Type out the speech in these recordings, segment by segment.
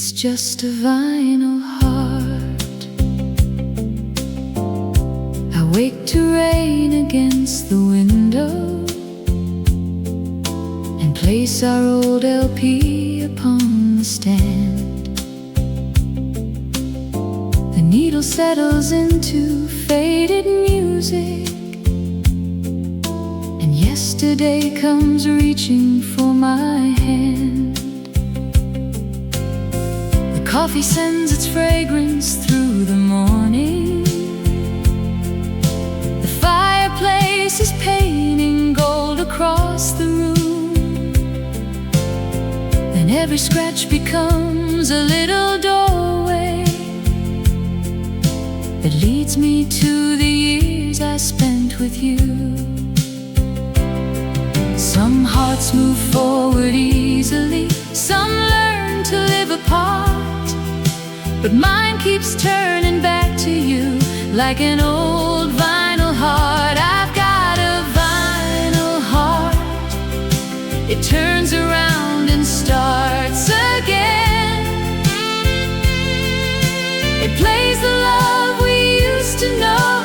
It's just a vinyl heart. I wake to rain against the window and place our old LP upon the stand. The needle settles into faded music, and yesterday comes reaching for my hand. The coffee sends its fragrance through the morning. The fireplace is painting gold across the room. Then every scratch becomes a little doorway that leads me to the years I spent with you. Some hearts move forward easily, some learn to live apart, but mine keeps turning back to you like an old vinyl heart. I've got a vinyl heart. It turns around and starts again. It plays the love we used to know,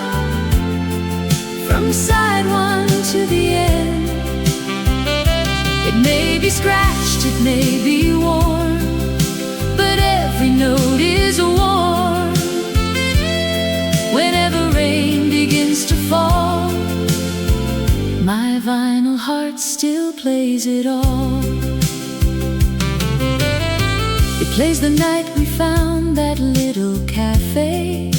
from side one to the end. It may be scratched, it may be worn, but every note is warm. Whenever rain begins to fall, my vinyl heart still plays it all. It plays the night we found that little cafe,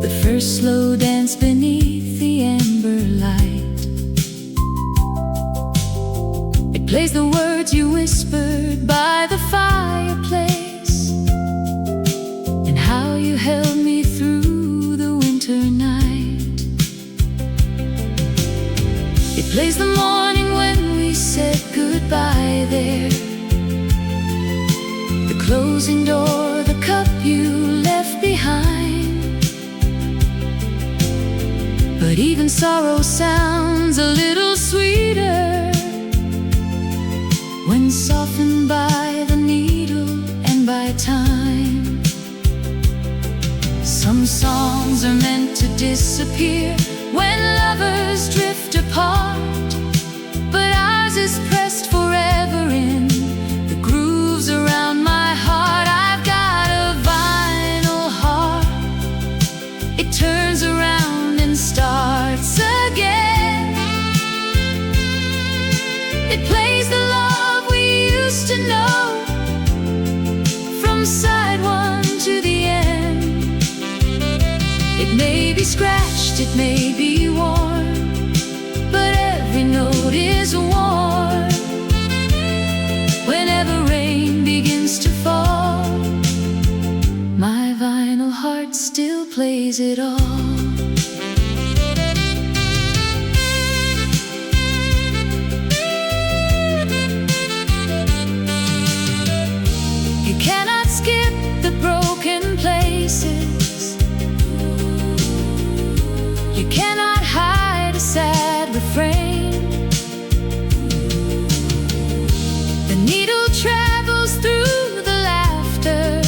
the first slow dance beneath the amber light. It plays the words you whispered by the fireplace, and how you held me through the winter night. It plays the morning when we said goodbye there, the closing door, the cup you left behind. But even sorrow sounds a little sweeter when softened by the needle and by time. Some songs are meant to disappear when lovers drift apart, but ours is pressed forever in the grooves around my heart. I've got a vinyl heart. It turns around and starts again. It plays the love we used to know, from side one to the end. It may be scratched, it may be worn, but every note is warm. Whenever rain begins to fall, my vinyl heart still plays it all. You cannot skip the broken places. You cannot hide a sad refrain. The needle travels through the laughter,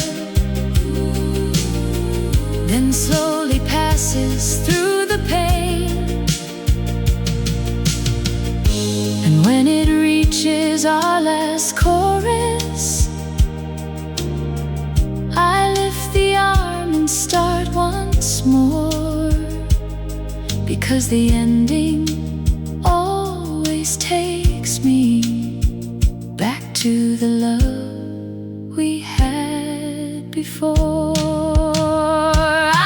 then slowly passes through the pain. And when it reaches our last chorus, I lift the arm and start once more, because the ending always takes me back to the love we had before.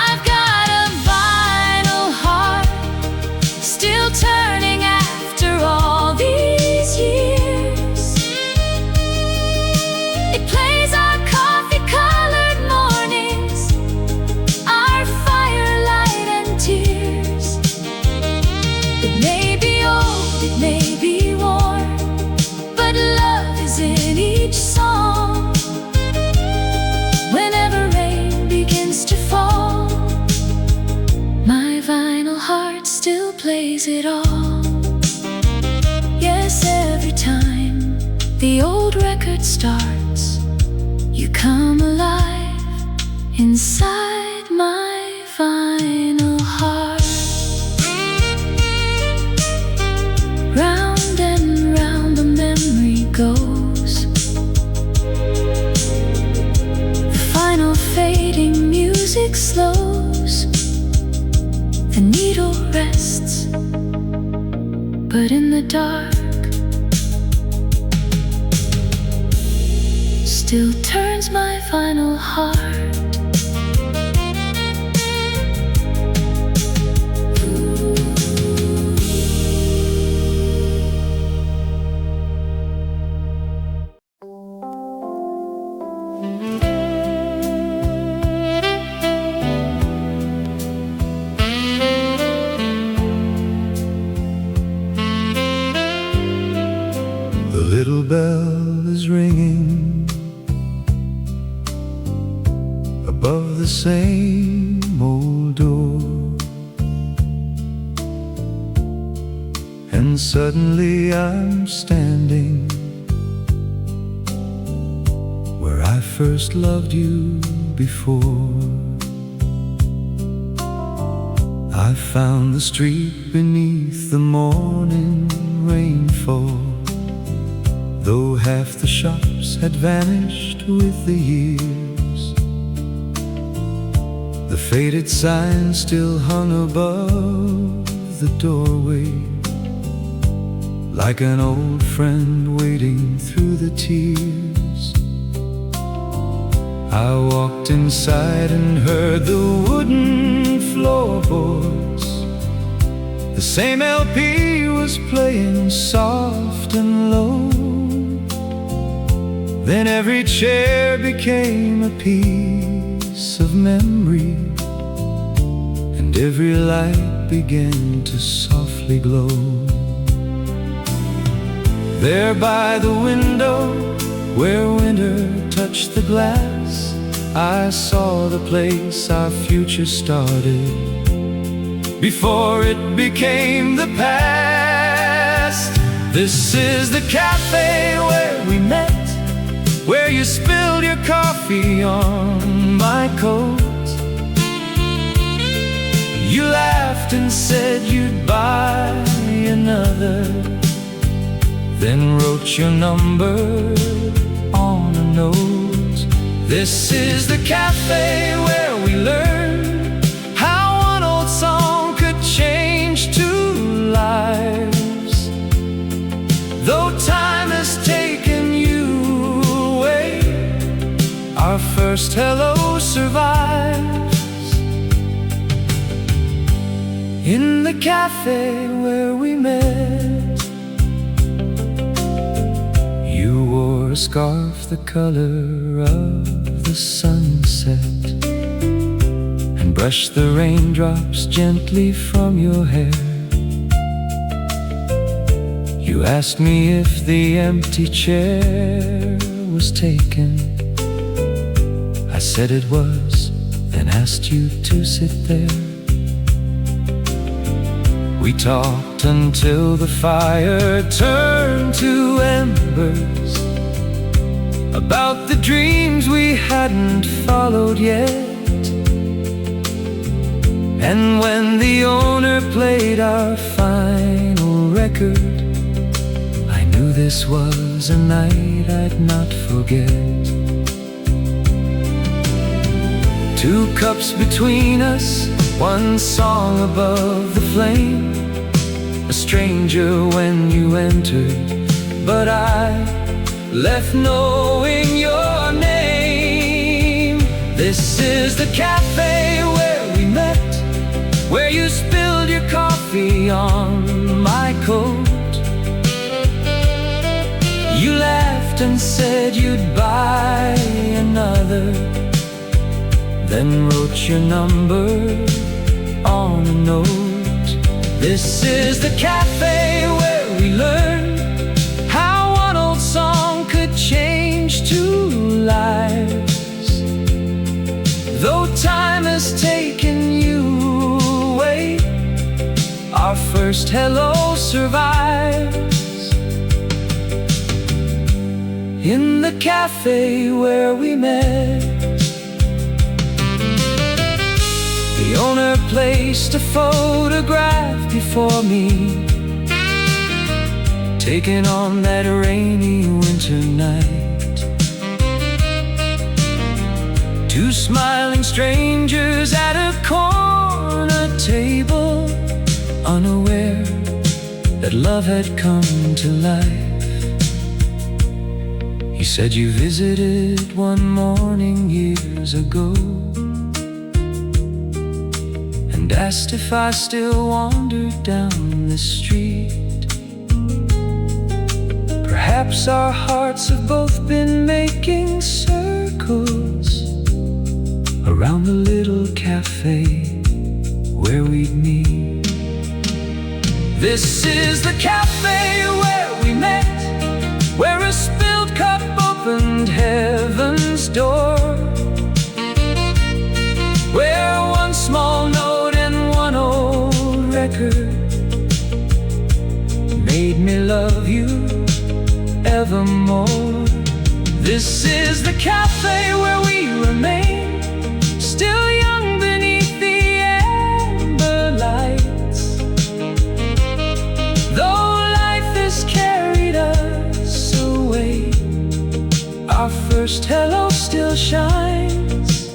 I've got a vinyl heart, still turning after all these years. It plays our coffee-colored mornings, our firelight and tears. It may be old, it may be worn, but love is in each song. Whenever rain begins to fall, my vinyl heart still plays it all. Yes, every time the old record starts, You come alive inside my vinyl heart. Round and round the memory goes. The final fading music slows. The needle rests, but in the dark still turns my final heart. The little bell is ringing above the same old door, and suddenly I'm standing where I first loved you before. I found the street beneath the morning rainfall, though half the shops had vanished with the years. The faded sign still hung above the doorway, like an old friend waiting through the tears. I walked inside and heard the wooden floorboards. The same LP was playing soft and low. Then every chair became a piece of memory, and every light began to softly glow. There by the window, where winter touched the glass, I saw the place our future started, before it became the past. This is the cafe where we met, where you spilled your coffee on my coat. You laughed and said you'd buy another, then wrote your number on a note. This is the cafe where we learned how one old song could change two lives. Though time has taken you away, our first hello survives. In the cafe where we met, you wore a scarf the color of the sunset, and brushed the raindrops gently from your hair. You asked me if the empty chair was taken. I said it was, then asked you to sit there. We talked until the fire turned to embers, about the dreams we hadn't followed yet. And when the owner played our final record, I knew this was a night I'd not forget. Two cups between us, one song above the flame. A stranger when you entered, but I left knowing your name. This is the cafe where we met, where you spilled your coffee on my coat. You laughed and said you'd buy another, then wrote your number on a note. This is the cafe where we learned how one old song could change two lives. Though time has taken you away, our first hello survives. in the cafe where we met. The owner placed a photograph before me, taken on that rainy winter night. Two smiling strangers at a corner table, unaware that love had come to life. He said you visited one morning years ago, and asked if I still wandered down the street. Perhaps our hearts have both been making circles around the little cafe where we'd meet. This is the cafe where we met, where a spilled cup opened heaven's door, where one small note and one old record made me love you evermore. This is the cafe where we remain, still young beneath the amber lights. Though life has carried us away, our first hello still shines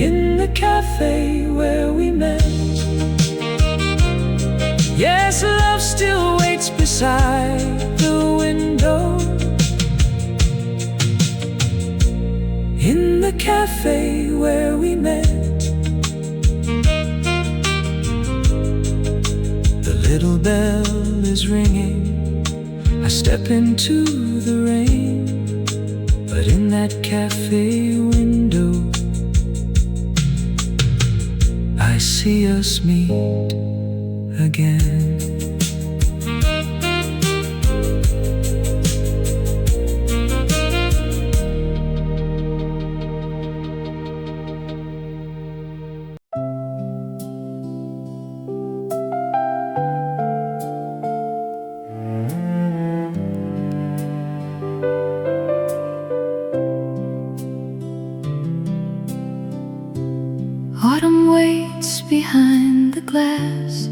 in the cafe where we met. Yes, love still waits beside the window in the cafe where we met. The little bell is ringing, I step into the rain, but in that cafe window I see us meet again. Autumn waits behind the glass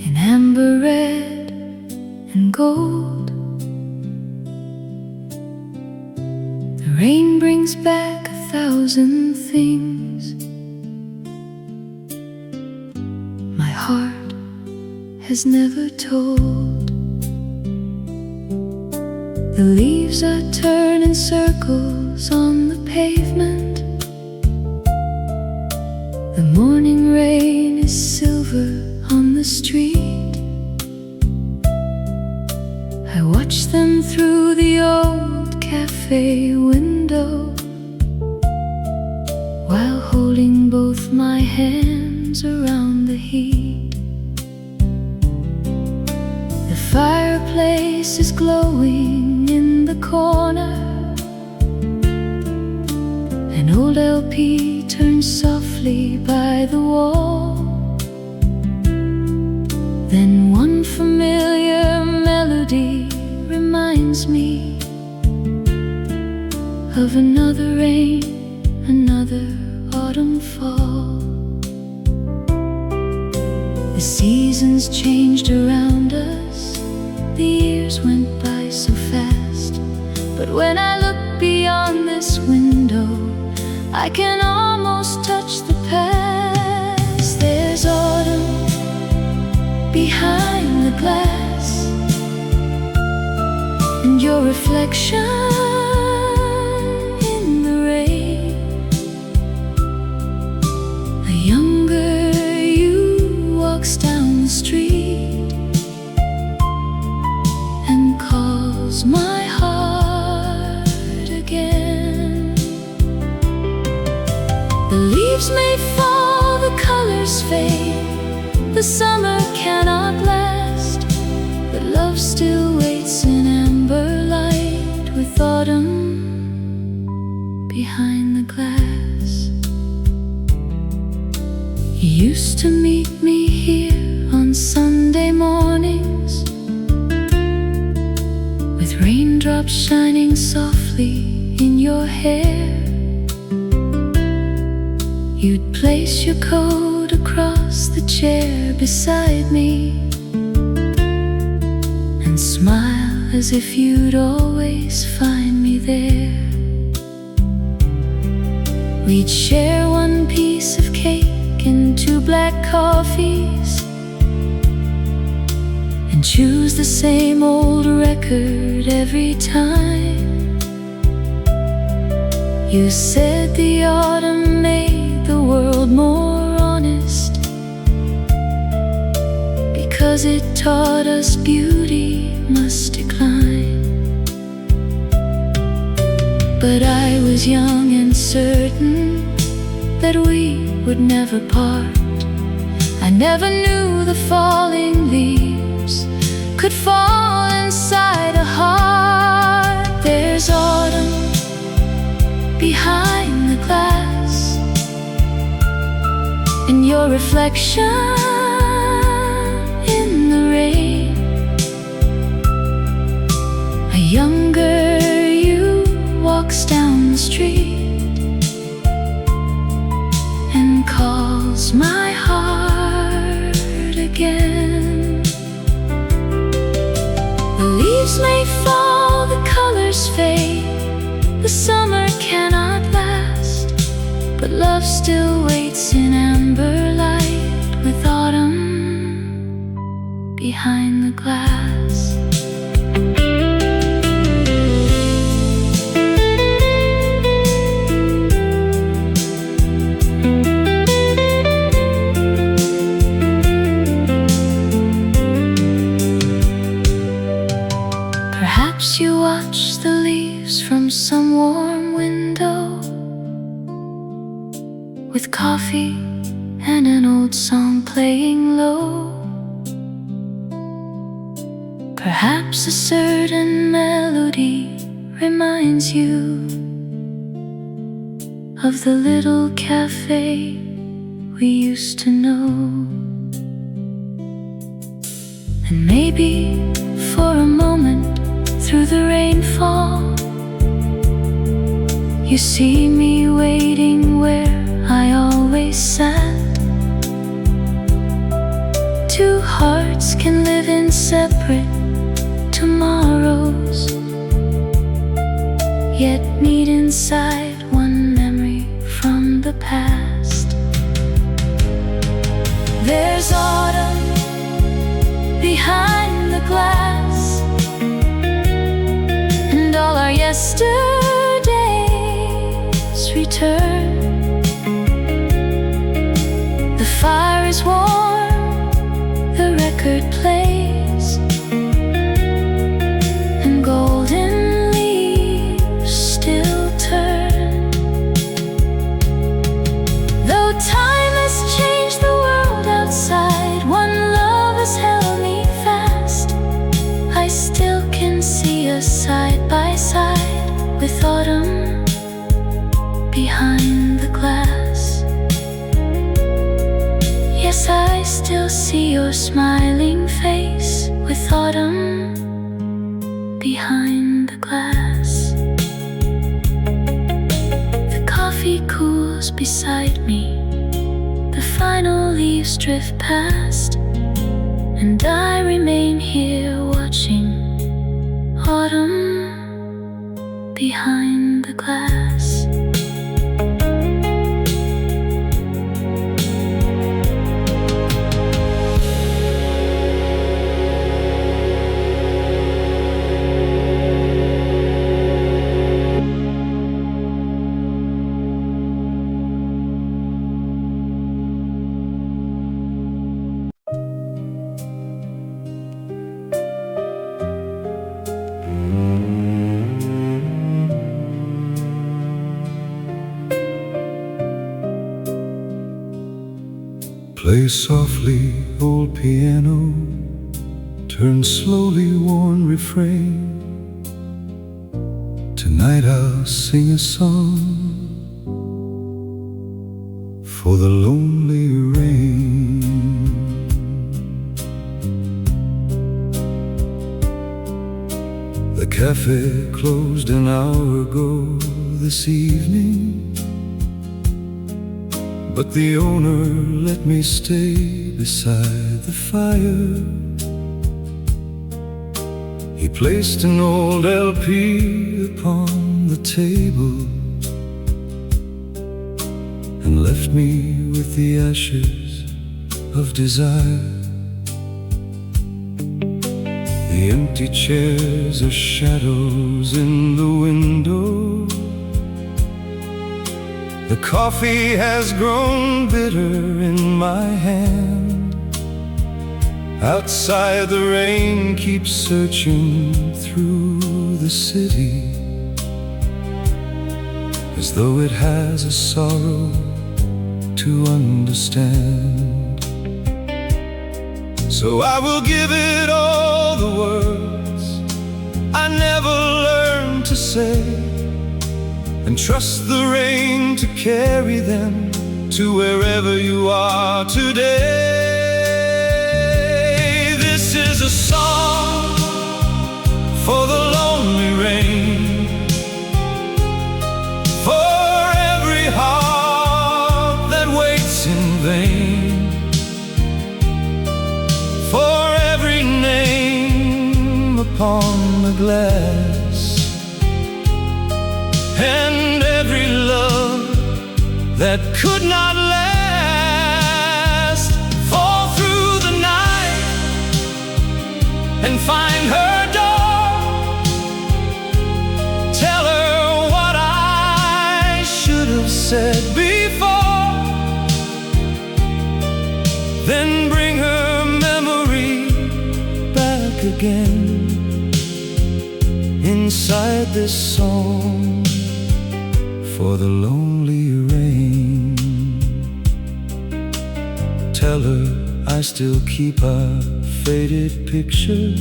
in amber red and gold. The rain brings back 1,000 things my heart has never told. The leaves are turning circles on the pavement. The morning rain is silver on the street. I watch them through the old cafe window, while holding both my hands around the heat. The fireplace is glowing in the corner. An old LP turns softly by the wall. Then one familiar melody reminds me of another rain, another autumn fall. The seasons changed around us, the years went by so fast. But when I look beyond this window, I can almost touch the past. There's autumn behind the glass, and your reflection in the rain. A younger you walks down the street and calls my heart again. The leaves may fall, the colors fade, the summer cannot last, but love still waits in amber light with autumn behind the glass. You used to meet me here on Sunday morning Raindrops shining softly in your hair. You'd place your coat across the chair beside me and smile as if you'd always find me there. We'd share one piece of cake and 2 black coffees and choose the same old record every time. You said the autumn made the world more honest because it taught us beauty must decline. But I was young and certain that we would never part. I never knew the falling leaves could fall inside a heart. There's autumn behind the glass, and your reflection in the rain. A younger you walks down the street and calls my heart again. The leaves may fall, the colors fade, the summer cannot last, but love still waits in amber light with autumn behind the glass. Perhaps you watch the leaves from some warm window with coffee and an old song playing low. Perhaps a certain melody reminds you of the little cafe we used to know. And maybe for a moment through the rainfall, you see me waiting where I always sat. 2 hearts can live in separate tomorrows, yet meet inside one memory from the past. There's autumn behind the glass, and all our yesterdays return. The fire is warm, the record plays, and golden leaves still turn. Though time has changed the world outside, one love has held me fast. I still can see us side by side with autumn behind the glass. Yes, I still see your smiling face with autumn behind the glass. The coffee cools beside me, the final leaves drift past, and I remain here watching autumn behind the glass. Play softly, old piano, turn slowly, worn refrain. Tonight I'll sing a song for the lonely rain. The cafe closed an hour ago this evening, but the owner let me stay beside the fire. He placed an old LP upon the table and left me with the ashes of desire. The empty chairs are shadows in the window. The coffee has grown bitter in my hand. Outside the rain keeps searching through the city, as though it has a sorrow to understand. So I will give it all the words I never learned to say, and trust the rain to carry them to wherever you are today. This is a song for the lonely rain, for every heart that waits in vain, for every name upon the glass, and every love that could not last. Fall through the night and find her door. Tell her what I should have said before, then bring her memory back again inside this song for the lonely rain. Tell her I still keep a faded picture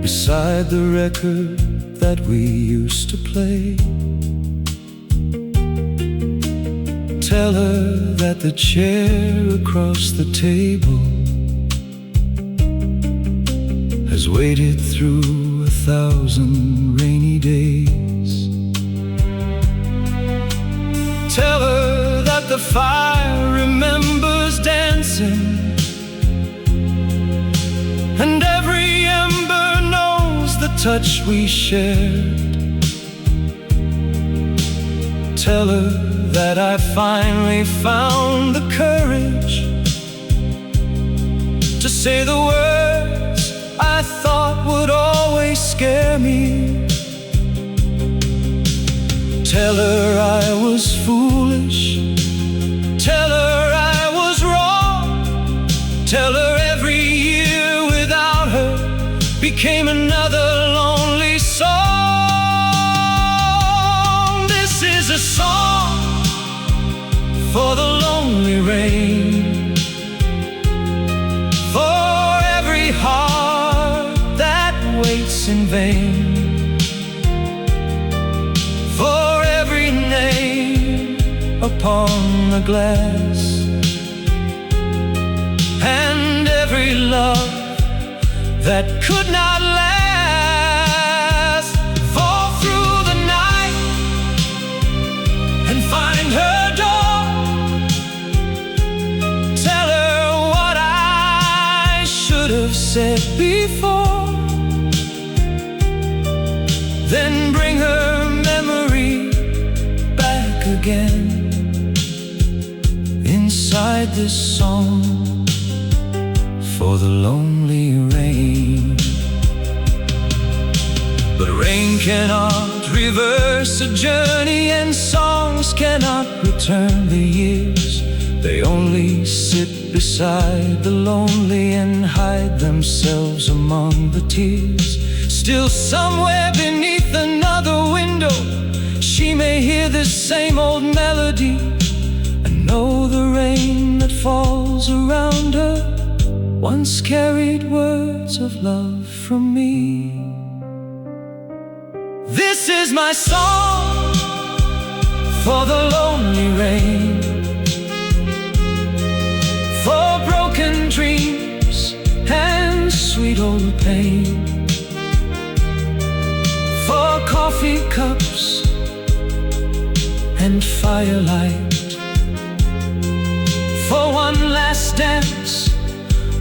beside the record that we used to play. Tell her that the chair across the table has waited through 1,000 rainy days. Tell her that the fire remembers dancing, and every ember knows the touch we shared. Tell her that I finally found the courage to say the words I thought would always scare me. Tell her I was foolish. Tell her I was wrong. Tell her every year without her became another lonely song. This is a song for the lonely rain, for every heart that waits in vain, for every name upon the glass, and every love that could not last. Fall through the night and find her door. Tell her what I should have said before, then bring her memory back again inside this song for the lonely rain. But rain cannot reverse a journey, and songs cannot return the years. They only sit beside the lonely and hide themselves among the tears. Still somewhere beneath another window, she may hear this same old melody and know the rain that falls around her once carried words of love from me. This is my song for the lonely rain, for broken dreams and sweet old pain. coffee cups and firelight, for one last dance,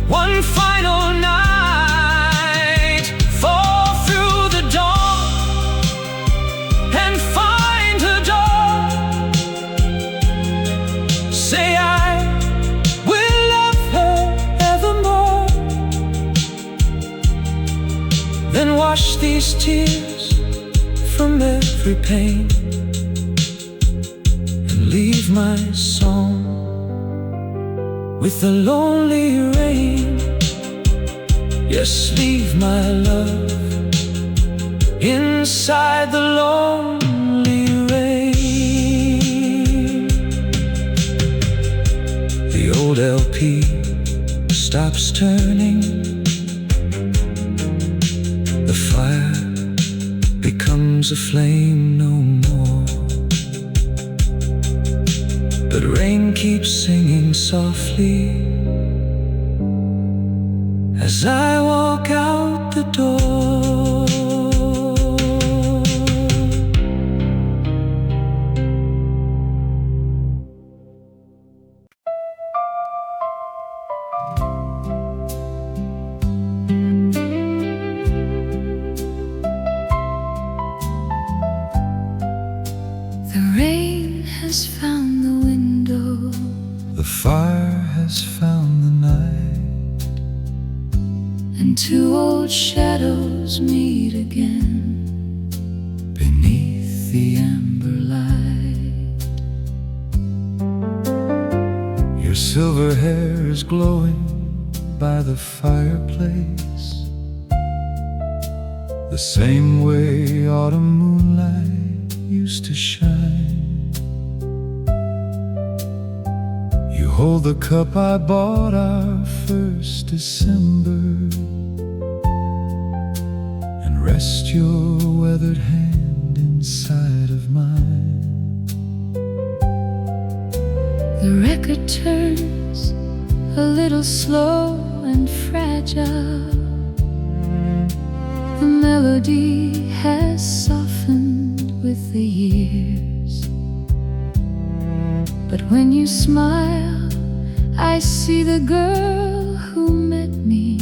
one final night. Fall through the door and find her door. Say I will love her evermore. Then wash these tears from every pain and leave my song with the lonely rain. Yes, leave my love inside the lonely rain. The old LP stops turning. The fire becomes a flame no more. But rain keeps singing softly as I walk out the door. The rain has found the window. The fire has found the night, And two old shadows meet again beneath the amber light. Your silver hair is glowing by the fireplace, the same way autumn moonlight used to shine. You hold the cup I bought our first December and rest your weathered hand inside of mine. The record turns a little slow and fragile. The melody has softened with the years. But when you smile, I see the girl who met me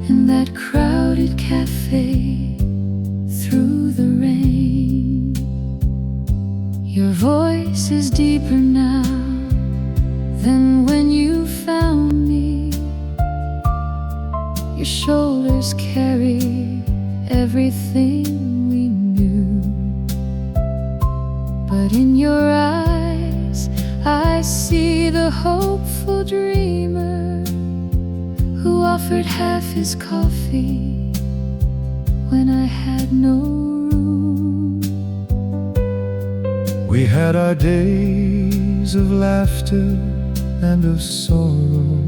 in that crowded cafe through the rain. Your voice is deeper now than when you found me. Your shoulders carry everything we knew. But in your eyes I see the hopeful dreamer who offered half his coffee when I had no room. We had our days of laughter and of sorrow.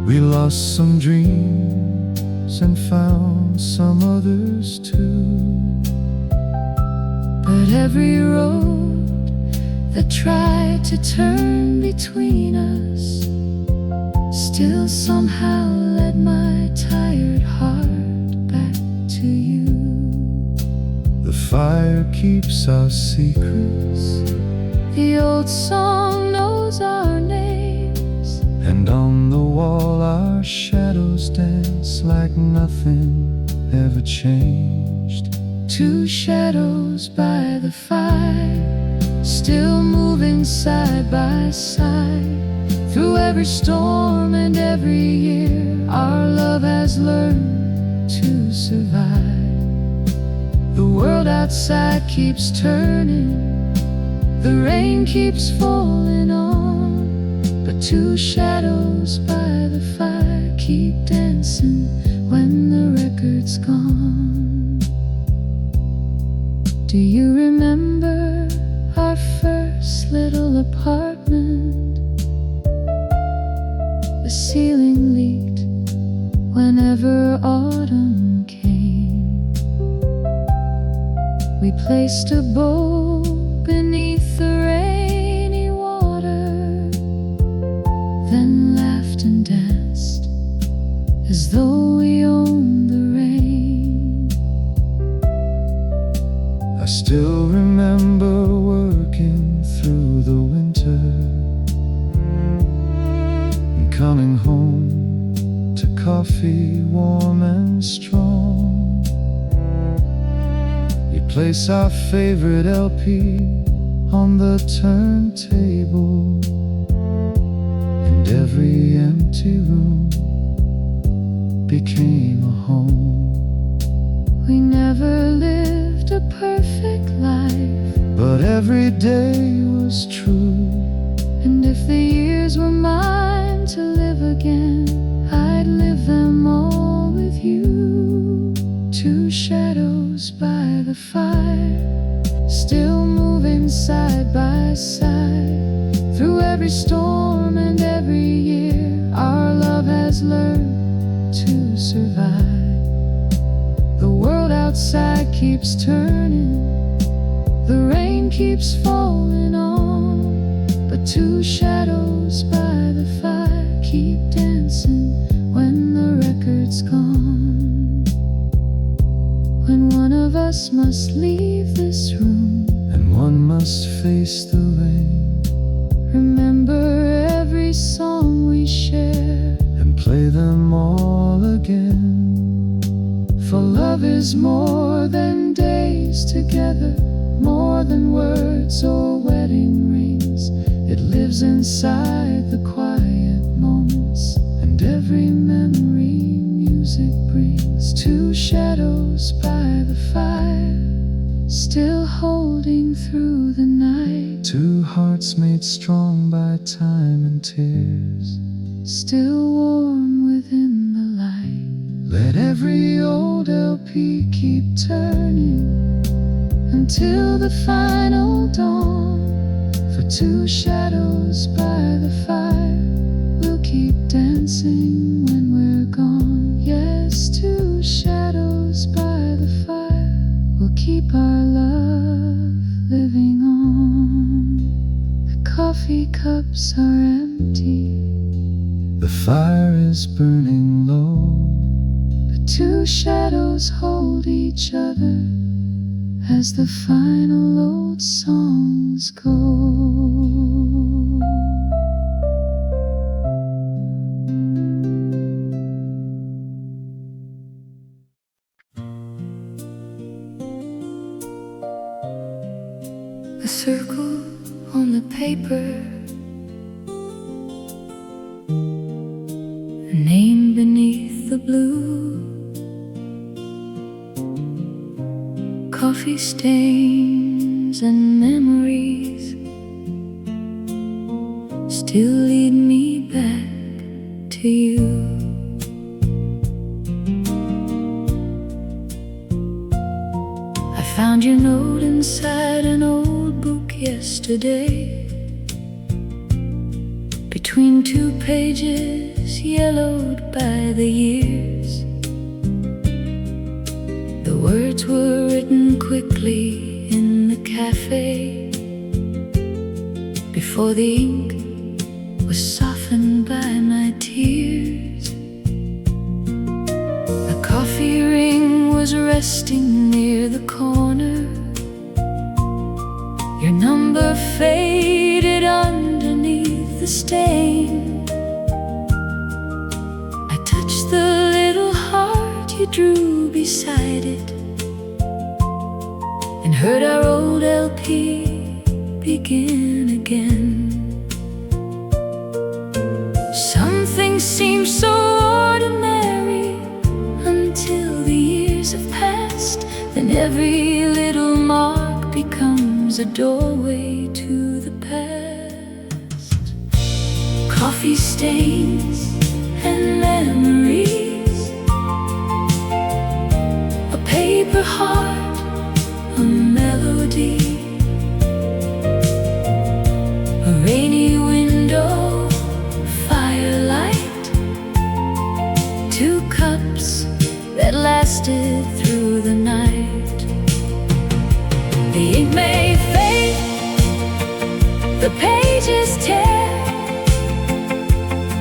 We lost some dreams and found some others too. But every road that tried to turn between us still somehow led my tired heart back to you. The fire keeps our secrets, The old song knows our names, and on the wall our shadows dance like nothing ever changed. two shadows by the fire, still moving side by side. Through every storm and every year, our love has learned to survive. The world outside keeps turning, the rain keeps falling on, but two shadows by the fire keep dancing when the record's gone. Do you remember our first little apartment? The ceiling leaked whenever autumn came. We placed a bowl beneath the rainy water, then laughed and danced as though we owned the rain. coming home to coffee warm and strong. We place our favorite LP on the turntable, and every empty room became a home. We never lived a perfect life, but every day was true. and if the years were mine to live again, I'd live them all with you. Two shadows by the fire, still moving side by side. Through every storm and every year, our love has learned to survive. The world outside keeps turning, the rain keeps falling on, but two shadows by the fire keep dancing when the record's gone. When one of us must leave this room and one must face the rain, remember every song we share and play them all again. For love is more than days together, more than words or wedding rings. It lives inside the quiet moments and every memory music brings. Two shadows by the fire, still holding through the night. Two hearts made strong by time and tears, Still warm within the light. let every old LP keep turning Until the final dawn. For two shadows by the fire, we'll keep dancing when we're gone. Yes, two shadows by the fire, we'll keep our love living on. The coffee cups are empty, the fire is burning low. but two shadows hold each other as the final old songs go. A circle on the paper, a name beneath the blue, coffee stains and memories still lead me back to you. I found your note inside an old book yesterday, between two pages yellowed by the years. The words were written quickly in the cafe, before the ink was softened by my tears. A coffee ring was resting near the corner, your number faded underneath the stain. I touched the little heart you drew beside it, and heard our old LP begin again. Some things seem so ordinary until the years have passed, then every little mark becomes a doorway to the past. Coffee stains and memories, a paper heart, a melody, a rainy window, firelight, two cups that lasted through the night. The ink may fade, the pages tear,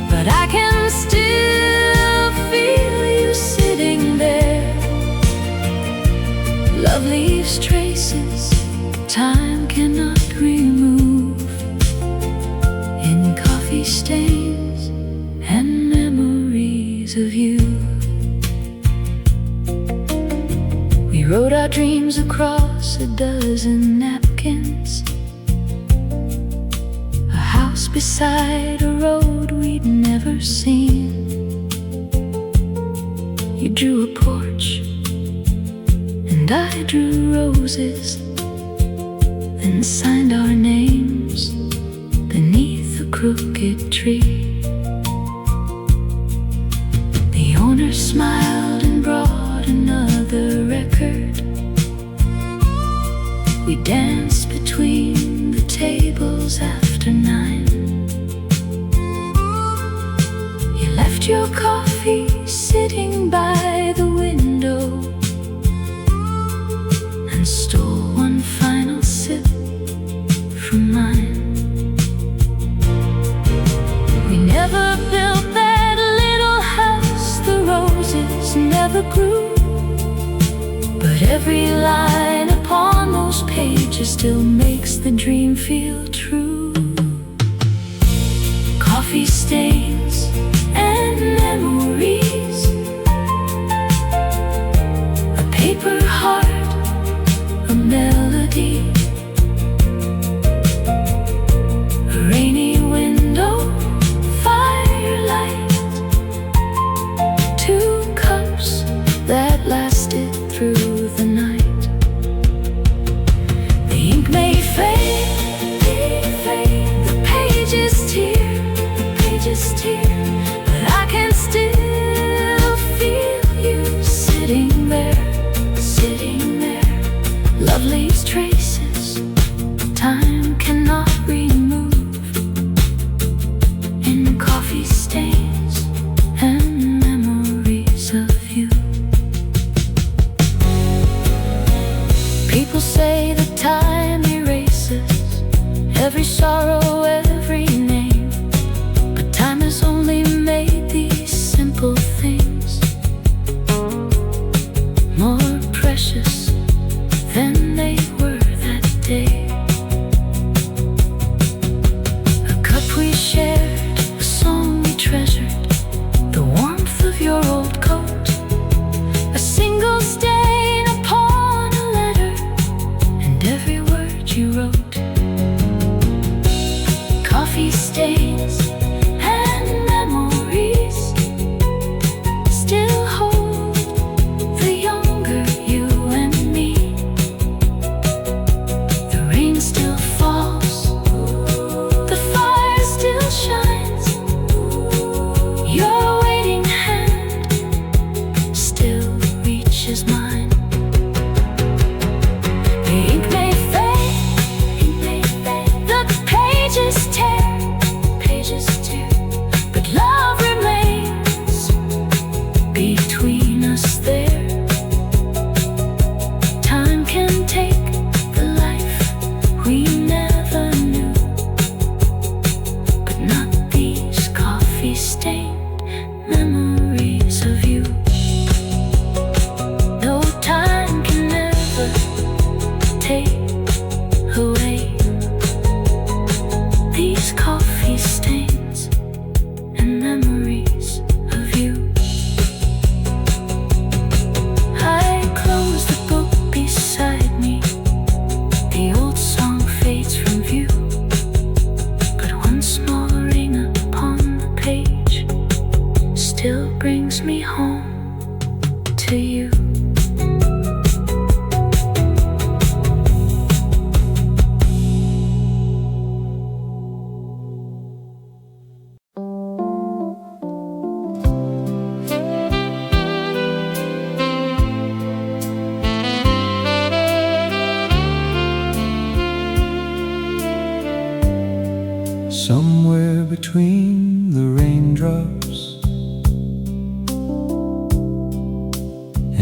but I can still feel you sitting there. Love leaves traces time cannot remove, in coffee stains and memories of you. We wrote our dreams across a dozen napkins, a house beside a road we'd never seen. You drew a porch and I drew roses, then signed our names beneath a crooked tree. The owner smiled and brought another record. We danced between the tables after 9. You left your coffee sitting by the window and stole one final sip from mine. We never built that little house, the roses never grew, but every line upon those pages still makes the dream feel true. Coffee stains and memories, a paper heart, a melody, a rainy window, firelight, 2 cups that lasted through the night. The ink may fade, the pages tear, but I can still feel you sitting there. Love leaves traces time cannot remove, in coffee stains and memories of you. People say that time erases every sorrow, every name, but time has only made these simple things more precious than they were that day. A cup we shared, a song we treasured, the warmth of your old coat, a single stain upon a letter, and every word you wrote. Coffee stains and memories still hold the younger you and me. The rain still falls, the fire still shines, your waiting hand still reaches mine. The ink may fade, the pages tear, but love remains between us there. Time can take the life we never knew, but not these coffee-stained memories of you. No, time can never take away these coffee stains and memories of you. I close the book beside me, the old song fades from view, but one small ring upon the page still brings me home to you. Somewhere between the raindrops,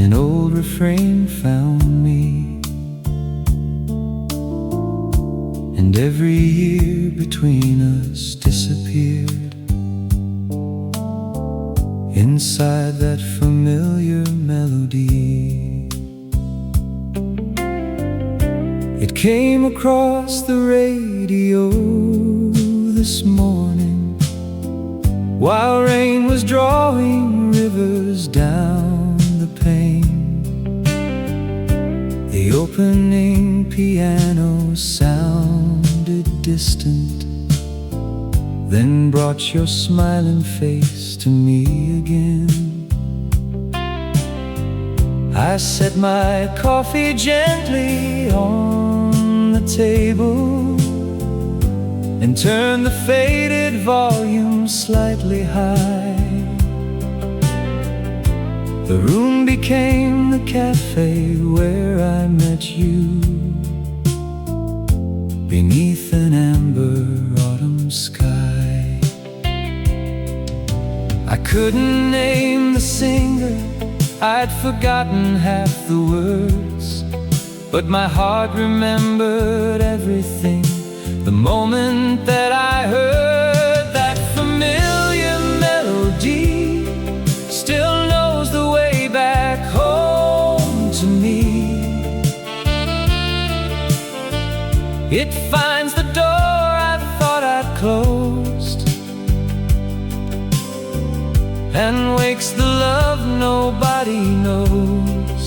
an old refrain found me, and every year between us disappeared inside that familiar melody. It came across the radio this morning while rain was drawing windows down the pane. The opening piano sounded distant, then brought your smiling face to me again. I set my coffee gently on the table and turned the faded volume slightly high. The room became the cafe where I met you, beneath an amber autumn sky. I couldn't name the singer, I'd forgotten half the words, but my heart remembered everything the moment that I heard that familiar melody. Still knows the way back home to me. It finds the door I thought I'd closed, and wakes the love nobody knows.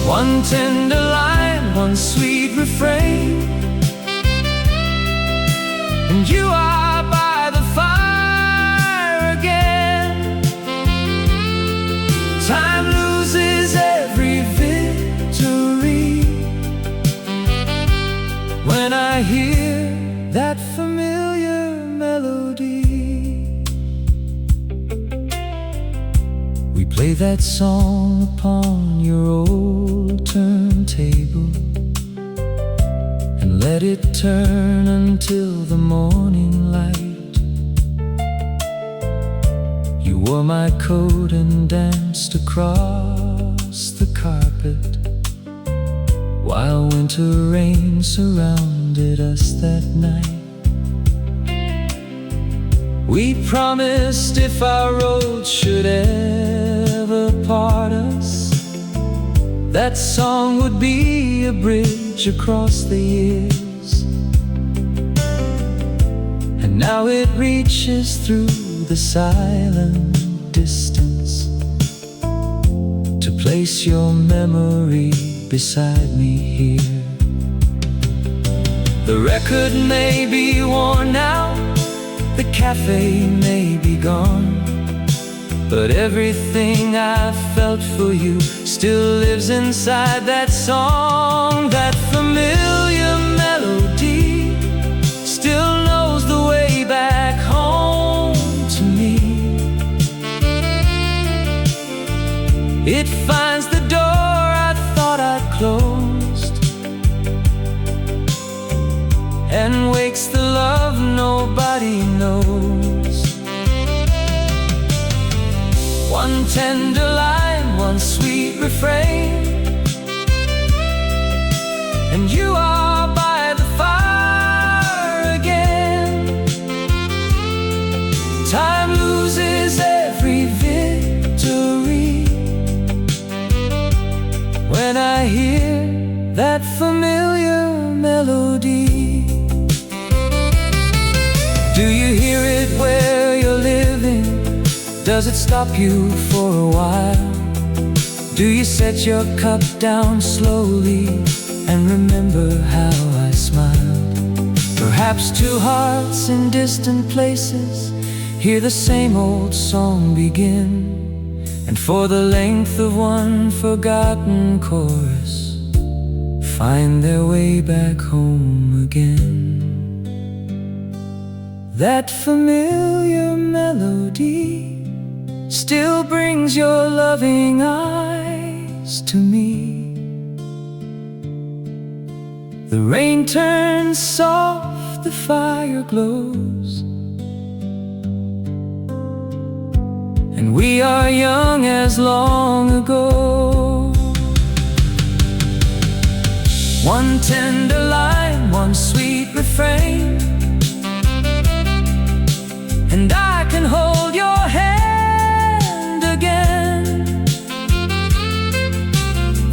One tender line, one sweet refrain, and you are by the fire again. Time loses every victory when I hear that familiar melody. We play that song upon your old turntable and let it turn until the morning light. You wore my coat and danced across the carpet while winter rain surrounded us that night. We promised if our roads should ever part us, that song would be a bridge across the years. And now it reaches through the silent distance to place your memory beside me here. The record may be worn out, the cafe may be gone, but everything I felt for you still lives inside that song. That familiar melody still knows the way back home to me. It finds the door I thought I'd closed, and wakes the love nobody knows. One tender line, one sweet refrain, and you are by the fire again. Time loses every victory when I hear that familiar melody. Do you hear it where you're living? Does it stop you for a while? Do you set your cup down slowly and remember how I smiled? Perhaps two hearts in distant places hear the same old song begin, and for the length of one forgotten chorus find their way back home again. That familiar melody still brings your loving eyes to me. The rain turns soft, the fire glows, and we are young as long ago. One tender line, one sweet refrain, and I can hold your hand again.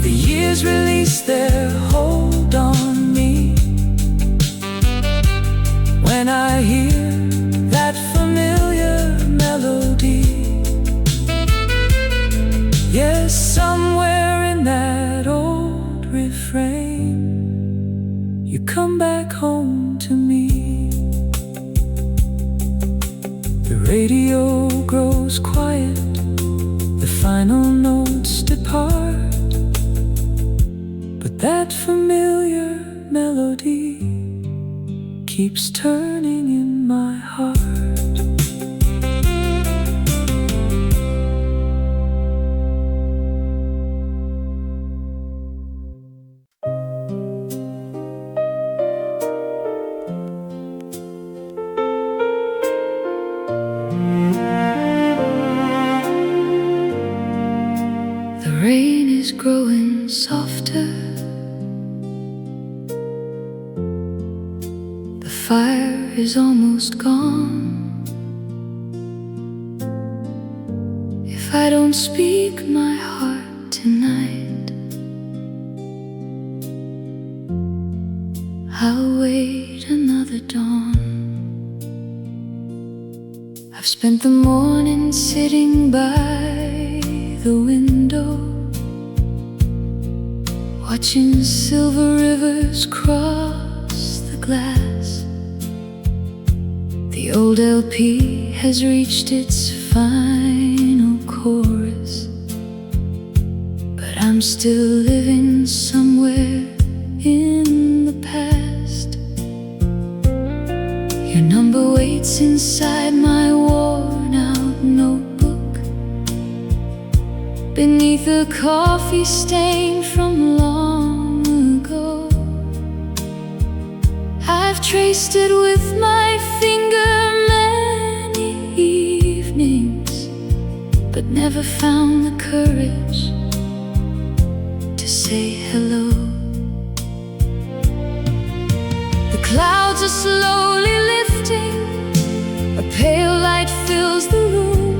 The years release their hold on me when I hear that familiar melody. come back home to me. The radio grows quiet, the final notes depart, but that familiar melody keeps turning in my heart. The rain is growing softer, the fire is almost gone. If I don't speak my heart tonight, I'll wait another dawn. I've spent the morning sitting by the window, watching silver rivers cross the glass. The old LP has reached its final chorus, but I'm still living somewhere in the past. Your number waits inside my worn-out notebook, beneath a coffee stain from long ago. I've traced it with my finger many evenings, but never found the courage to say hello. The clouds are slowly lifting, a pale light fills the room.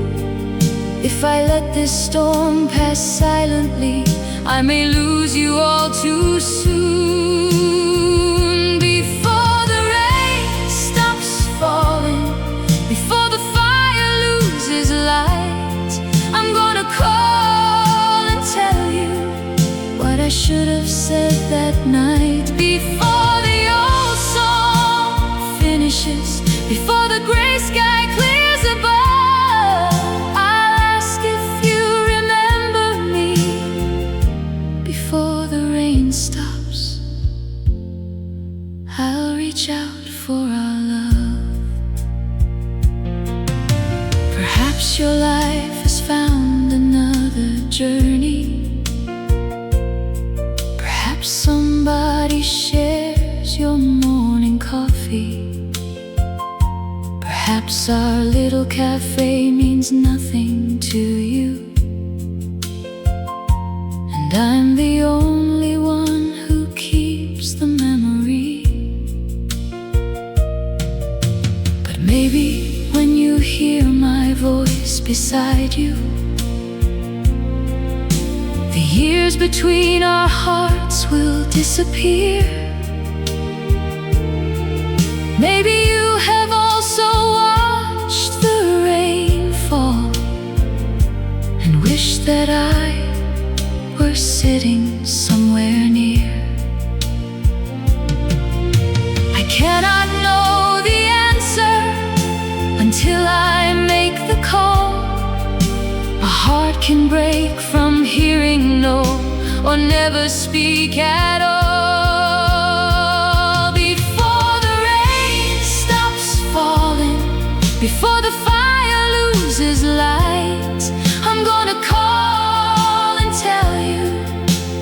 If I let this storm pass silently, I may lose you all too soon. Before the rain stops falling, before the fire loses light, I'm gonna call and tell you what I should have said that night. Before the old song finishes, before the gray sky clears above, I'll ask if you remember me. Before the rain stops, I'll reach out for our love. Perhaps your life has found another journey. Perhaps somebody shares your morning coffee. Perhaps our little cafe means nothing to you, and I'm the only one who keeps the memory. But maybe when you hear my voice beside you, the years between our hearts will disappear. Maybe you have also watched the rain fall and wish that I were sitting somewhere near. I cannot know the answer until I make the call. My heart can break from hearing no or never speak at all. Before the rain stops falling, before the fire loses light, I'm gonna call and tell you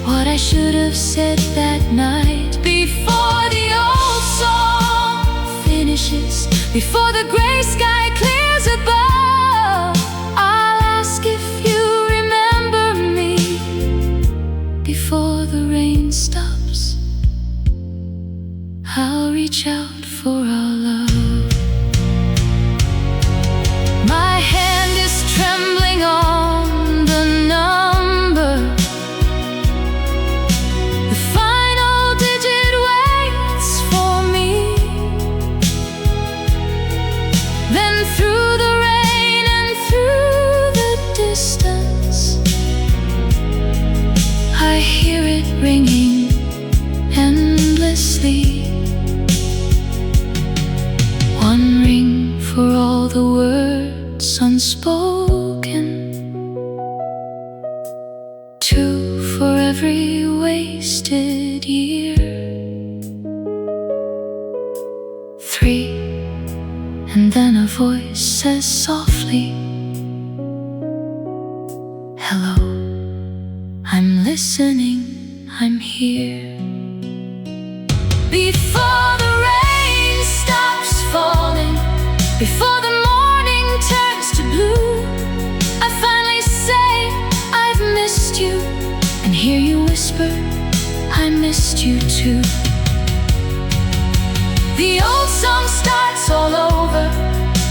what I should have said that night. Before the old song finishes, before the gray sky clears above, I'll ask if you remember me. Before the rain stops, I'll reach out for our love. My hand is trembling on the number. The final digit waits for me. words unspoken. 2 for every wasted year. 3, and then a voice says softly, hello, I'm listening, I'm here. Before the rain stops falling, before the morning turns to blue, I finally say I've missed you, and hear you whisper, I missed you too. The old song starts all over,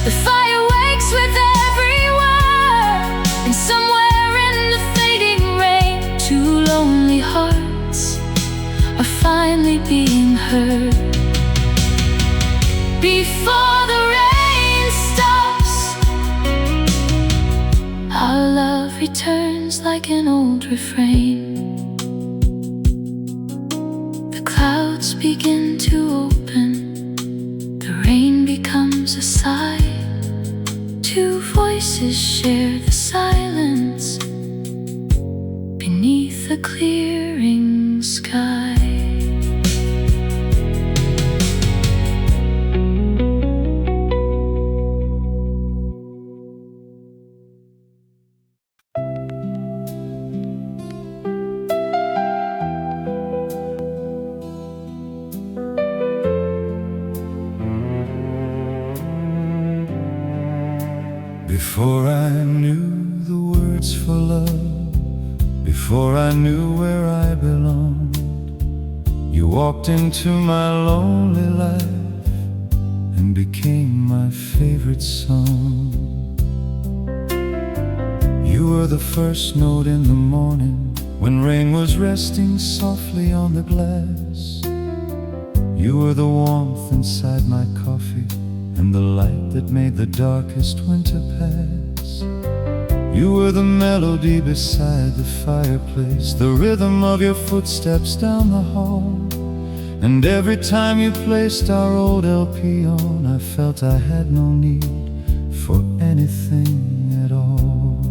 the fire wakes with every word, and somewhere in the fading rain, 2 lonely hearts are finally being heard. Before the rain stops, our love returns like an old refrain. The clouds begin to open, the rain becomes a sigh. 2 voices share the silence beneath the clearing sky. Before I knew the words for love, before I knew where I belonged, you walked into my lonely life and became my favorite song. You were the first note in the morning when rain was resting softly on the glass. You were the warmth inside my coffee and the light that made the darkest winter pass. You were the melody beside the fireplace, the rhythm of your footsteps down the hall. And every time you placed our old LP on, I felt I had no need for anything at all.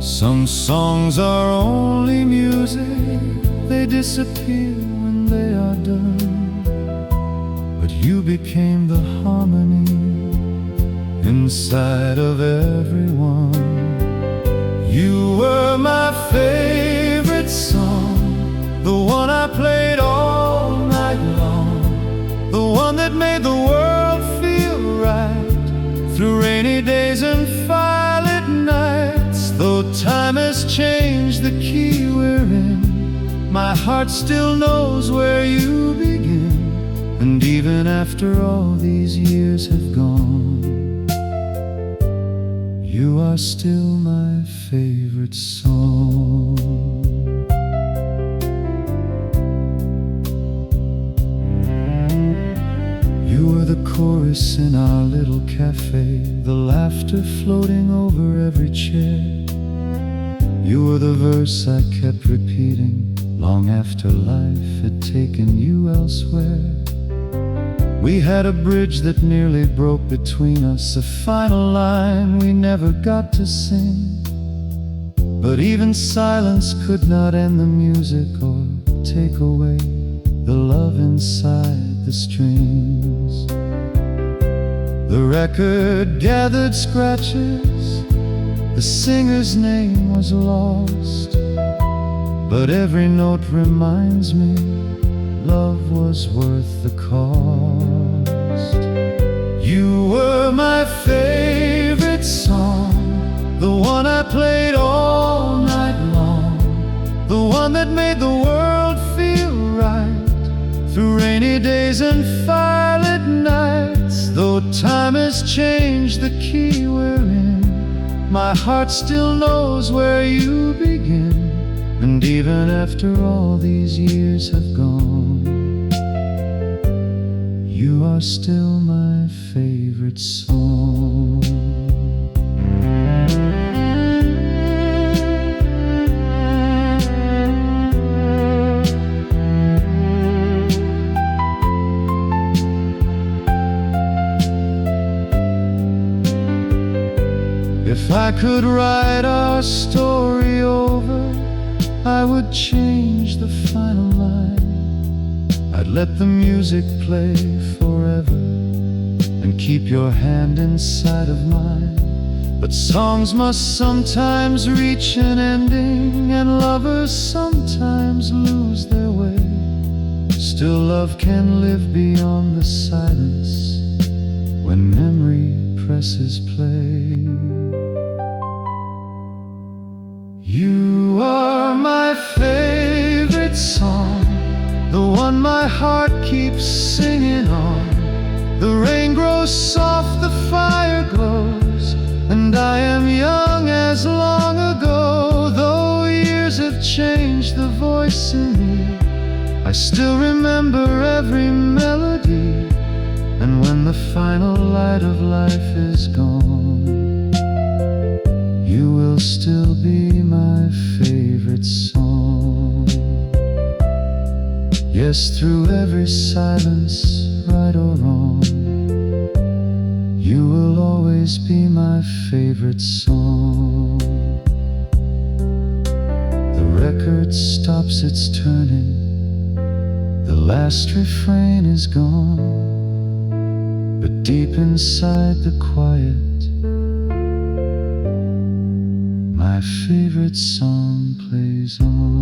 Some songs are only music, they disappear when they are done. But you became the harmony inside of everyone. You were my favorite song, the one I played all night long, the one that made the world feel right through rainy days and firelit nights. Though time has changed the key we're in, my heart still knows where you begin. And even after all these years have gone, you are still my favorite song. You were the chorus in our little cafe, the laughter floating over every chair. You were the verse I kept repeating long after life had taken you elsewhere. We had a bridge that nearly broke between us, a final line we never got to sing. But even silence could not end the music or take away the love inside the strings. The record gathered scratches, the singer's name was lost, but every note reminds me love was worth the cost. You were my favorite song, the one I played all night long, the one that made the world feel right through rainy days and firelit nights. Though time has changed the key we're in, my heart still knows where you begin. And even after all these years have gone, you are still my favorite song. If I could write our story over, I would change the final line. I'd let the music play forever and keep your hand inside of mine. But songs must sometimes reach an ending, and lovers sometimes lose their way. Still love can live beyond the silence when memory presses play. You are my favorite song, the one my heart keeps singing on. The rain grows soft, the fire glows, and I am young as long ago. Though years have changed the voice in me, I still remember every melody. And when the final light of life is gone, you will still be my favorite song. Yes, through every silence, right or wrong, you will always be my favorite song. The record stops its turning, the last refrain is gone, but deep inside the quiet, my favorite song plays on.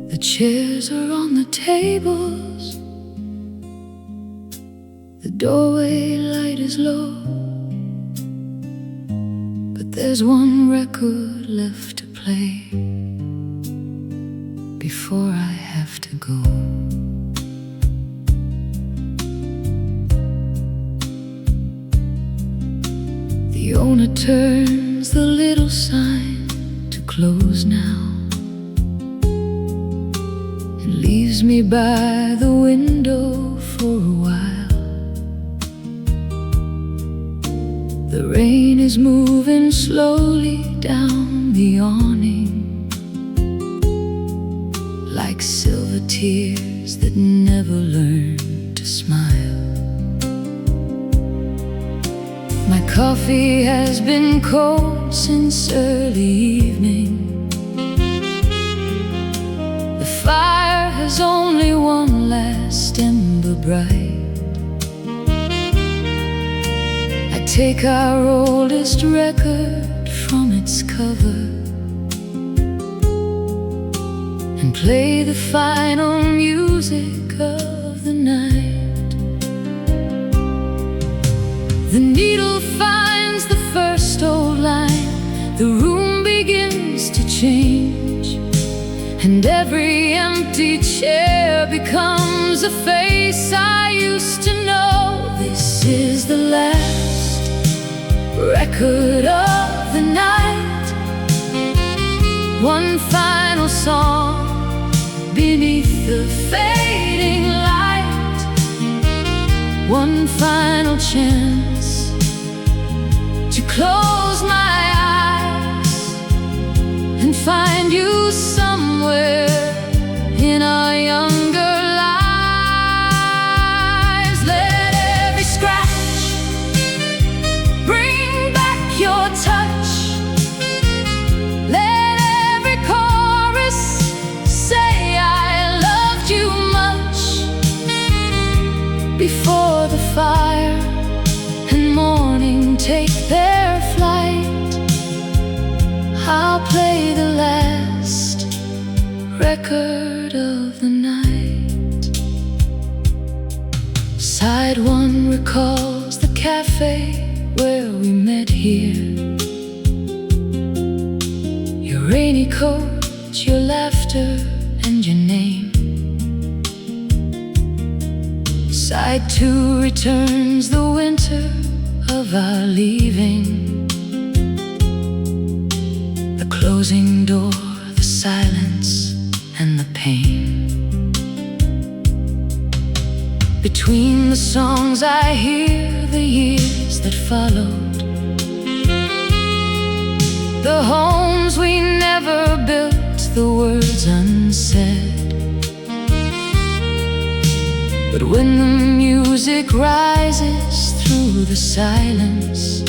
The chairs are on the tables, the doorway light is low, but there's one record left to play before I have to go. The owner turns the little sign to close now, leaves me by the window for a while. The rain is moving slowly down the awning, like silver tears that never learn to smile. My coffee has been cold since early evening. The fire has only one last ember bright. I take our oldest record from its cover and play the final music of the night. The needle finds the first old line, the room begins to change, and every empty chair becomes a face I used to know. This is the last record of the night, one final song beneath the fading light, one final chance to close my eyes and find you somewhere in our younger lives. Let every scratch bring back your touch. Let every chorus say I loved you much. Before the fire and morning take their flight, I'll play the last record of the night. Side one recalls the cafe where we met here, your rainy coat, your laughter, and your name. Side two returns the winter of our leaving, the closing door, the silence and the pain. Between the songs I hear the years that followed, the homes we never built, the words unsaid. But when the music rises through the silence,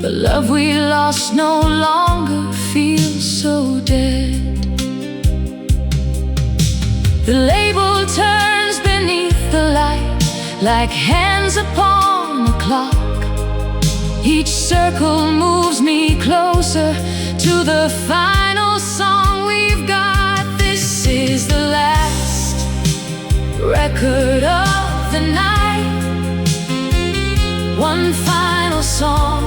the love we lost no longer feels so dead. The label turns beneath the light, like hands upon a clock. Each circle moves me closer to the final song we've got. This is the last record of the night. One final song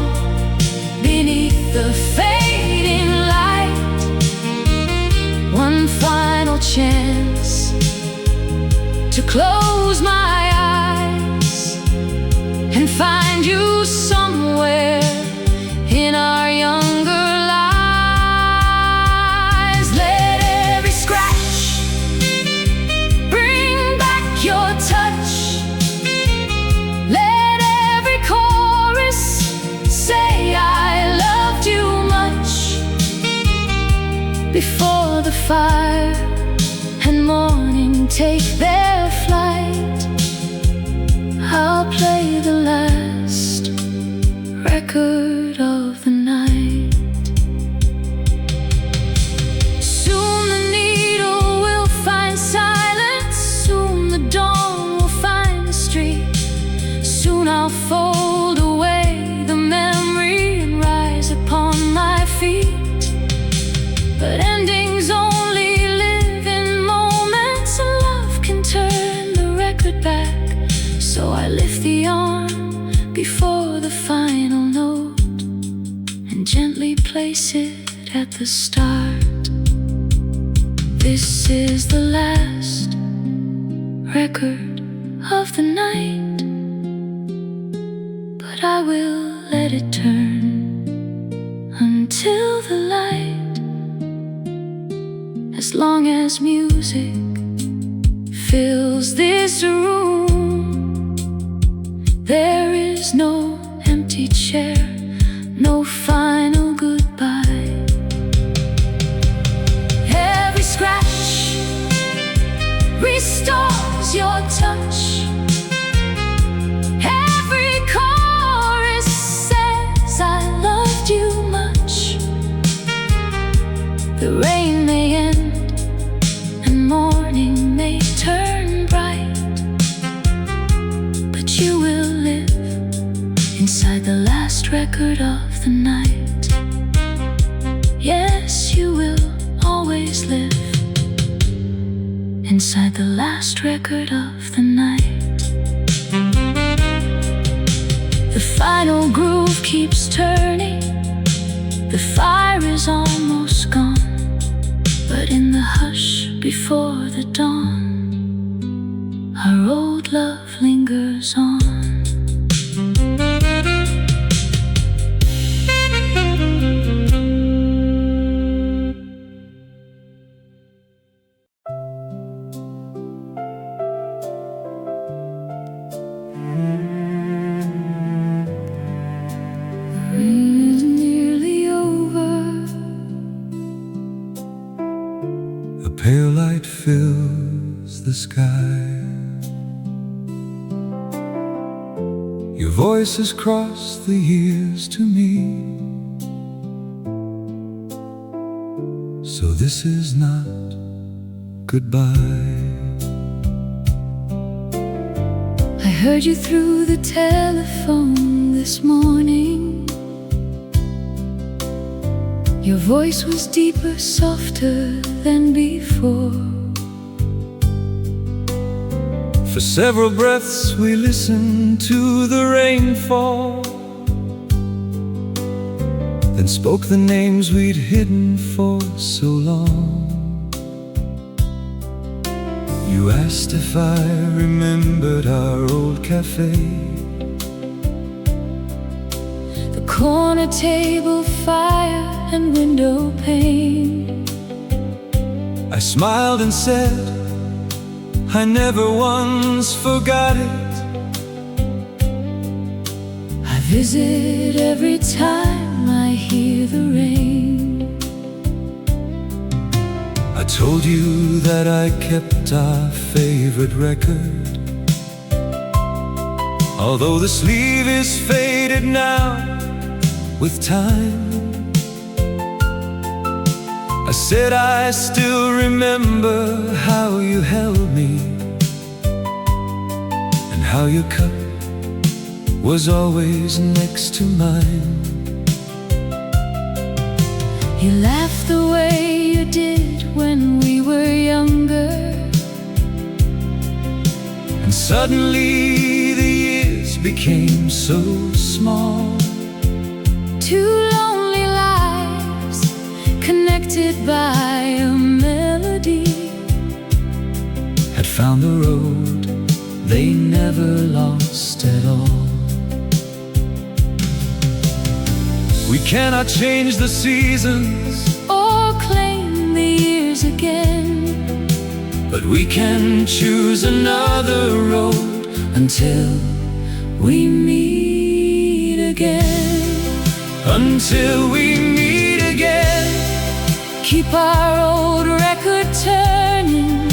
beneath the fading light. One final chance to close my eyes and find you somewhere in our younger lives. Let every scratch bring back your touch. Let every chorus say I loved you much. Before the fire and morning take their flight, I'll play the last record of the night. Soon the needle will find silence, soon the dawn will find the street. Soon I'll fold away the memory and rise upon my feet. But endings only live in moments, and love can turn the record back. So I lift the arm before the final note and gently place it at the start. This is the last record of the night, but I will let it turn until the light. As long as music fills this room, there is no empty chair, no final goodbye. Every scratch restores your touch. Every chorus says I loved you much. The rain may end and morning may turn bright, but you will live inside the last record of the night. Yes, you will always live inside the last record of the night. The final groove keeps turning, the fire is almost gone. But in the hush before the dawn, our old love lingers on. Pale light fills the sky. Your voice has crossed the years to me. So this is not goodbye. I heard you through the telephone this morning. Your voice was deeper, softer than before. For several breaths we listened to the rain fall, then spoke the names we'd hidden for so long. You asked if I remembered our old cafe, The corner table fire and window pane. I smiled and said, I never once forgot it. I visit every time I hear the rain. I told you that I kept our favorite record. Although the sleeve is faded now with time, I said I still remember how you held me and how your cup was always next to mine. You laughed the way you did when we were younger, And suddenly the years became so small. two lonely lives connected by a melody, Had found the road they never lost at all. We cannot change the seasons, or claim the years again, but we can choose another road until we meet again. Until we meet again. keep our old record turning.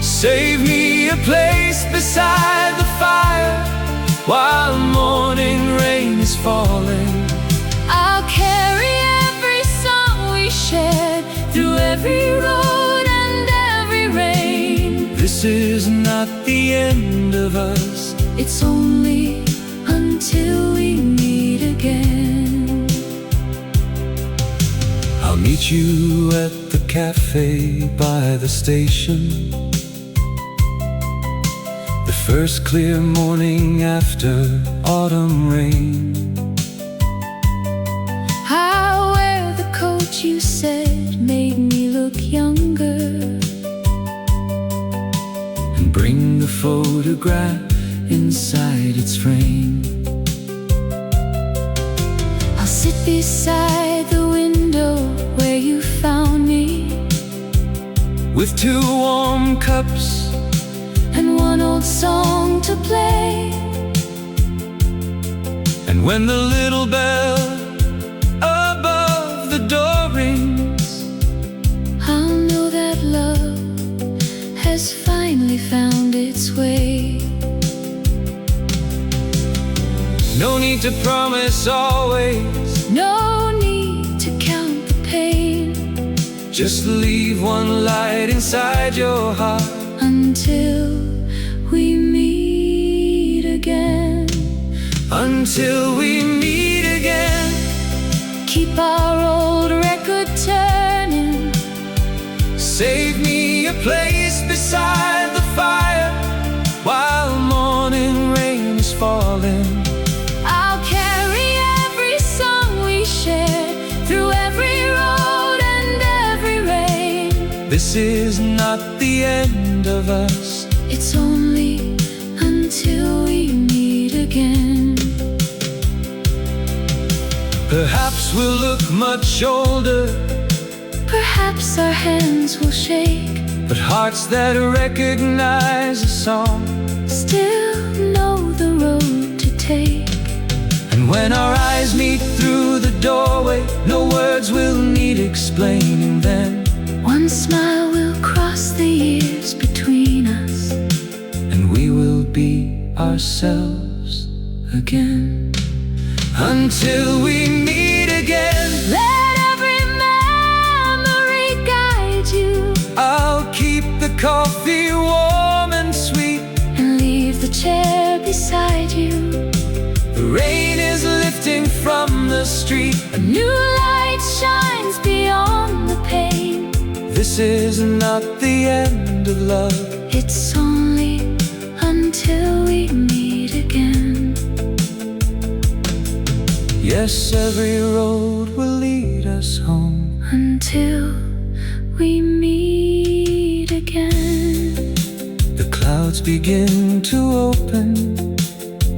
Save me a place beside the fire while morning rain is falling. I'll carry every song we shared through every road and every rain. This is not the end of us. It's only until we meet again. I'll meet you at the cafe by the station, the first clear morning after autumn rain. I'll wear the coat you said made me look younger, And bring the photograph inside its frame. I'll sit beside the window where you found me, with two warm cups and one old song to play. And when the little bell above the door rings, I'll know that love has finally found its way. no need to promise always, No need to count the pain, just leave one light inside your heart. until we meet again. Until we meet again. Keep our old record turning. Save me a place beside the fire while morning rain is falling. I'll carry every song we shared through every road and every rain. This is not the end of us. It's only until we meet again. Perhaps we'll look much older, Perhaps our hands will shake, but hearts that recognize a song. still know the road to take. And when our eyes meet through the doorway, no words will need explaining then. One smile will cross the years between us, And we will be ourselves again. Until we meet again. let every memory guide you, I'll keep the coffee warm and sweet. and leave the chair beside you. The rain is lifting from the street. A new light shines beyond the pain. This is not the end of love. It's only until we meet again. Yes, every road will lead us home. Until we meet again. The clouds begin to open,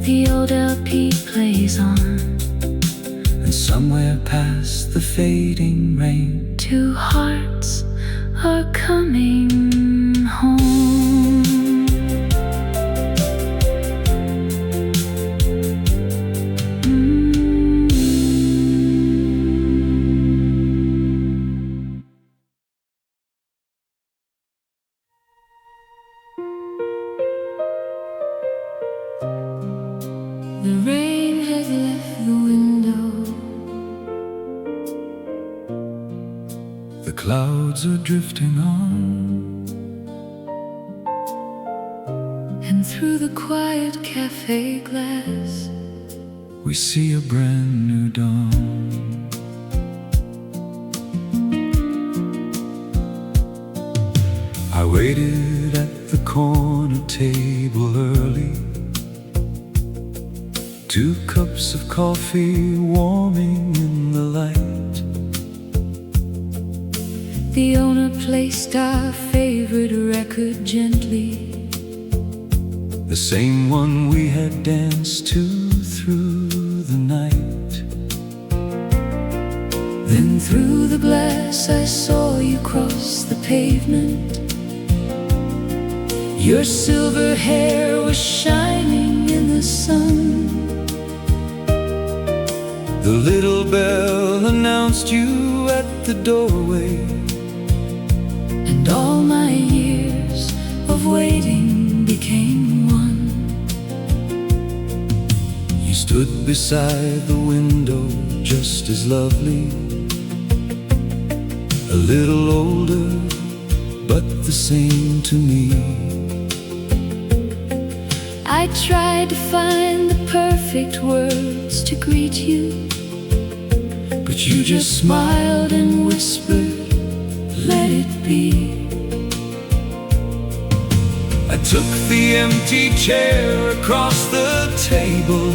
The old LP plays on, and somewhere past the fading rain. Two hearts are coming home. The rain has left the window. The clouds are drifting on, And through the quiet cafe glass, we see a brand new dawn. I waited at the corner table early, 2 cups of coffee warming in the light. the owner placed our favorite record gently, The same one we had danced to through the night. Then through the glass I saw you cross the pavement. Your silver hair was shining in the sun. The little bell announced you at the doorway, And all my years of waiting became one. You stood beside the window just as lovely, a little older but the same to me. I tried to find the perfect words to greet you, But you just smiled and whispered, let it be. I took the empty chair across the table.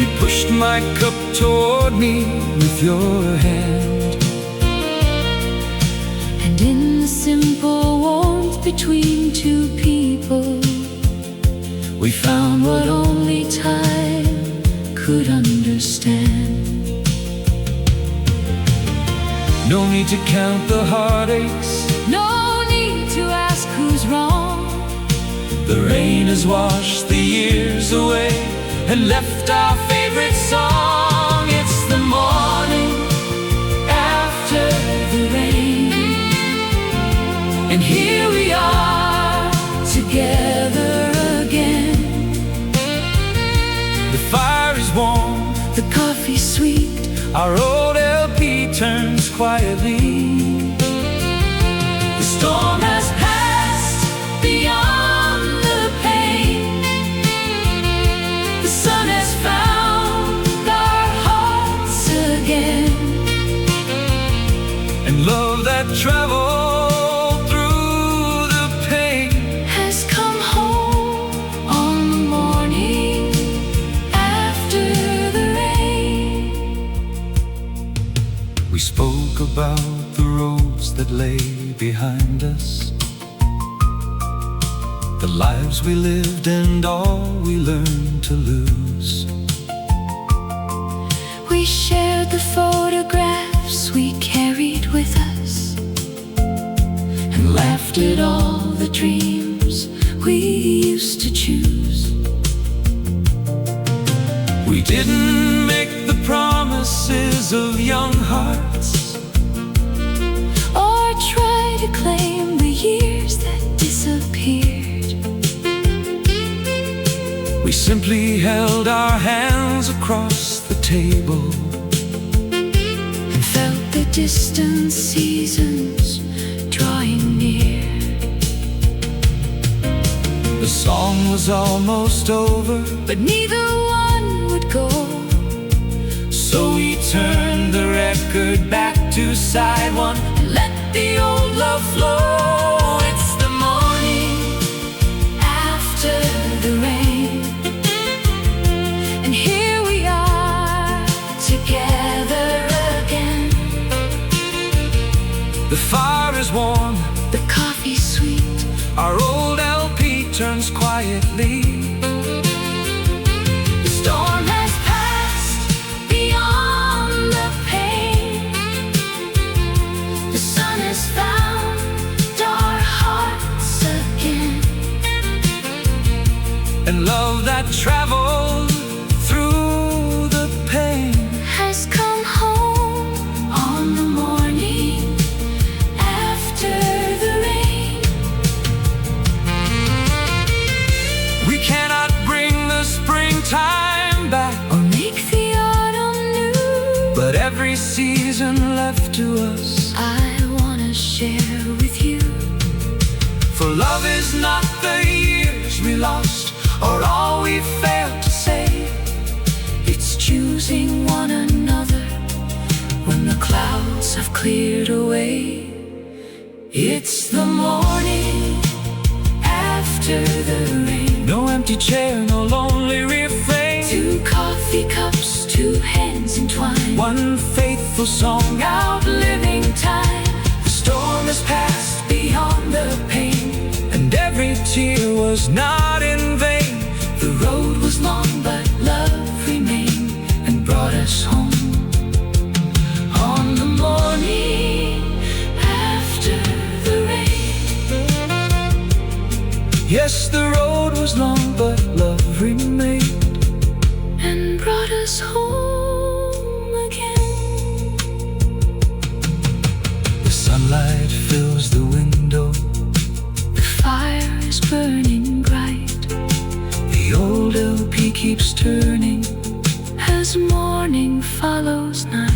You pushed my cup toward me with your hand, And in the simple warmth between two people, we found what only time could understand. no need to count the heartaches. No need to ask who's wrong. The rain has washed the years away and left our favorite song. It's the morning After the rain, and here we are together again. The fire is warm, The coffee's sweet, our old LP turns quietly. the storm has passed beyond the pain. The sun has found our hearts again. And love that traveled through the pain Has come home on the morning after the rain. We spoke about the roads that lay behind us, the lives we lived and all we learned to lose. We shared the photographs we carried with us, and laughed at all the dreams we used to choose. We didn't make the promises of young hearts, Or try to claim the years that disappeared. we simply held our hands across the table, And felt the distant seasons drawing near. the song was almost over, But neither one would go. so we turned the record back to side one and let the old love flow. It's the morning After the rain, and here we are together again. The fire is warm, The coffee's sweet, our old LP turns quietly. the storm has passed that traveled through the pain has come home on the morning after the rain. We cannot bring the springtime back Or make the autumn new, but every season left to us I wanna share with you. For love is not the years we lost or all we failed to say. It's choosing one another when the clouds have cleared away. It's the morning after the rain. No empty chair, no lonely refrain. 2 coffee cups, 2 hands entwined. One faithful song Outliving time. The storm has passed beyond the pain, and every tear was not in vain. The road was long, but love remained and brought us home. On the morning after the rain. Yes, the road was long, but love remained And brought us home again. The sunlight fills the window, The fire is burning bright. the old LP keeps turning As morning follows night.